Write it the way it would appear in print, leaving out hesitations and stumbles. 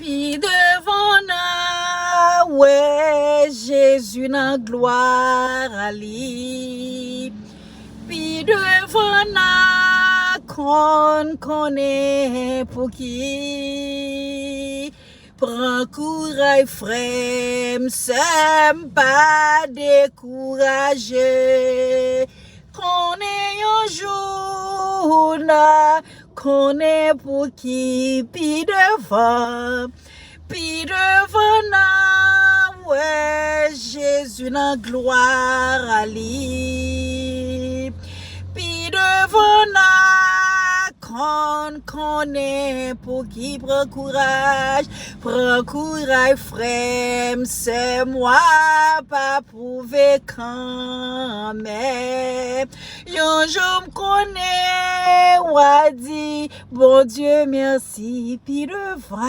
Puis devant nous, ouais, Jésus dans gloire à lui. Puis devant nous, qu'on connaît pour qui. Prends courage, frère, m'sem pas découragé. Qu'on est un jour, qu'on est pour qui, puis devant nous, ouais, Jésus dans gloire à lui. Puis devant nous, qu'on connaît pour qui prend courage, frère, c'est moi, pas prouvé quand même. Yon jour m'connais, ou a dit, bon Dieu merci, puis devant